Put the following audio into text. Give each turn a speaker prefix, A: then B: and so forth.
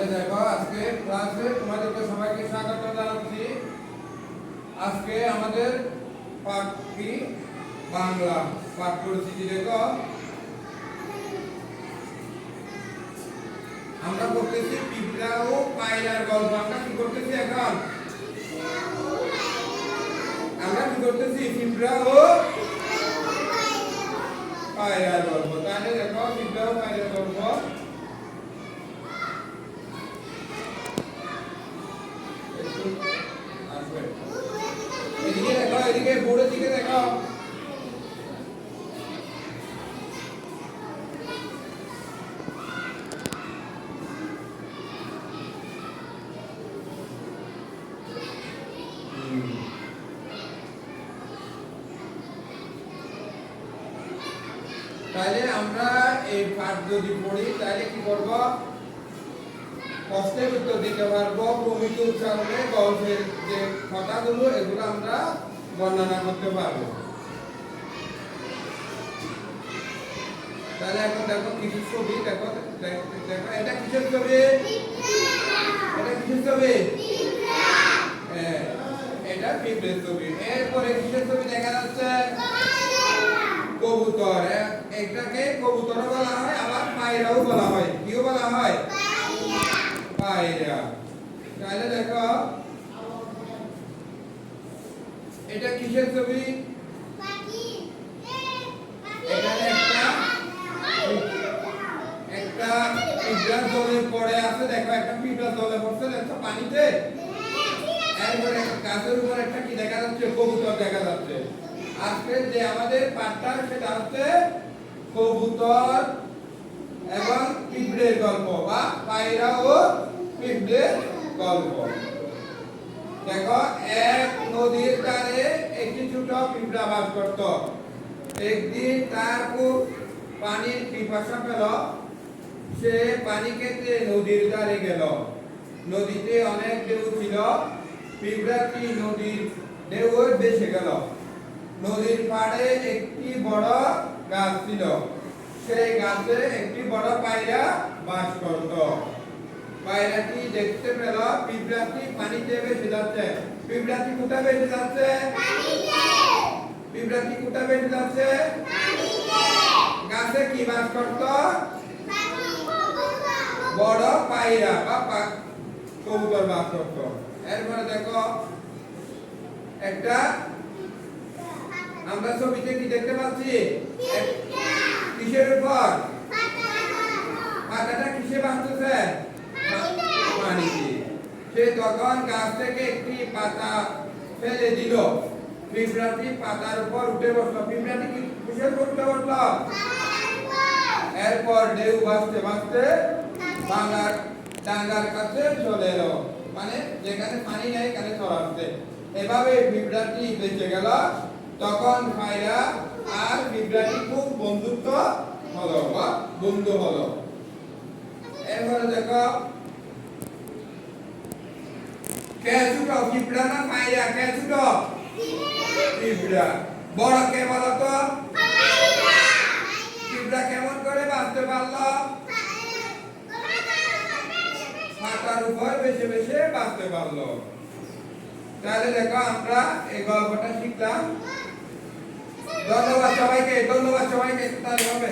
A: তাহলে দেখো আজকে ক্লাসে তোমাদেরকে সবাইকে স্বাগত জানাচ্ছি। আজকে আমাদের পাঠ কি বাংলা পাঠ পরিচিতি। দেখো আমরা করতেছি পিঁপড়া ও পায়রার গল্প। আমরা কি করতেছি এখন? আমরা কি করতেছি? পিঁপড়া ও পায়রার গল্প। তাহলে দেখো পিঁপড়া ও পায়রার গল্প। এদিকে দেখো, এদিকে বোর্ডের দিকে দেখো। তাহলে আমরা এই পাঠ যদি পড়ি তাহলে কি করব? প্রশ্নের উত্তর দিতে পারবো, প্রমিত উচ্চারণে গল্পের যে কথাগুলো এগুলো আমরা বর্ণনা করতে পারবো। তাহলে এখন দেখো কিছু ছবি দেখো, দেখো এটা কিসের ছবি? এটা কিসের ছবি? এটা পিঁপড়ের ছবি। এরপরে কিসের ছবি দেখা যাচ্ছে? কবুতর। এটাকে কবুতরও বলা হয়, আবার পায়রাও বলা হয়। কিও বলা হয়? পায়রা। তাহলে দেখো এটা কিসের ছবি? এখানে একটা পিঁপড়া জলে পড়ে আছে। দেখো একটা পিঁপড়া জলে পড়ছে, দেখো পানিতে। এরপরে গাছের উপর একটা কি দেখা যাচ্ছে? কবুতর দেখা যাচ্ছে। আজকে যে আমাদের পাঠটা সেটা হচ্ছে কবুতর এবং পিঁপড়ের গল্প বা পায়রা ও পিঁপড়ের গল্প। দেখো এক নদীর ধারে একটি ছোট পিঁপড়া বাস করত। একদিন তার খুব পানির পিপাসা পেল। সে পানি খেতে নদীর ধারে গেল। নদীতে অনেক ঢেউ ছিল। পিঁপড়াটি নদীর ঢেউয়ে ভেসে গেল। নদীর পাড়ে একটি বড় গাছ ছিল। সেই গাছে একটি বড় পায়রা বাস করত। পায়রাটি দেখতে পেল পিঁপড়াটি পানিতে ভেসে যাচ্ছে। পিঁপড়াটি কোথায় ভেসে যাচ্ছে? পিঁপড়াটি কোথায় ভেসে যাচ্ছে? গাছে কি বাস করত? বড় পায়রা বা কবুতর বাস করত। এরপরে দেখো একটা আমরা ছবিতে কি দেখতে পাচ্ছি? কিসের উপর? পাতাটা কিসে বাঁচতেছে? পানিতে। সে তখন গাছ থেকে একটি পাতা ফেলে দিল। পিঁপড়াটি পাতার উপর উঠে বসলো। পিঁপড়াটি কিসের উপর উঠে বসলো? এরপর ঢেউ ভাসতে ভাসতে বাংলার ডাঙ্গার কাছে চলে এলো। মানে যেখানে পানি নেই সেখানে চলে আসছে। এভাবে পিঁপড়াটি বেঁচে গেল। তখন পায়রা আর পিঁপড়াটি খুব বন্ধুত্ব হলো বা বন্ধু হলো। এরপরে দেখো কে ছোট? পিঁপড়া না পায়রা? কে ছোট? পিঁপড়া। বড় কে বলো তো? পিঁপড়া কেমন করে বাঁচতে পারলো? পাতার উপর বেশি বেশি বাঁচতে পারলো। তাহলে দেখো আমরা এই গল্পটা শিখলাম। ধন্যবাদ সবাইকে, ধন্যবাদ সবাইকে। তাহলে হবে।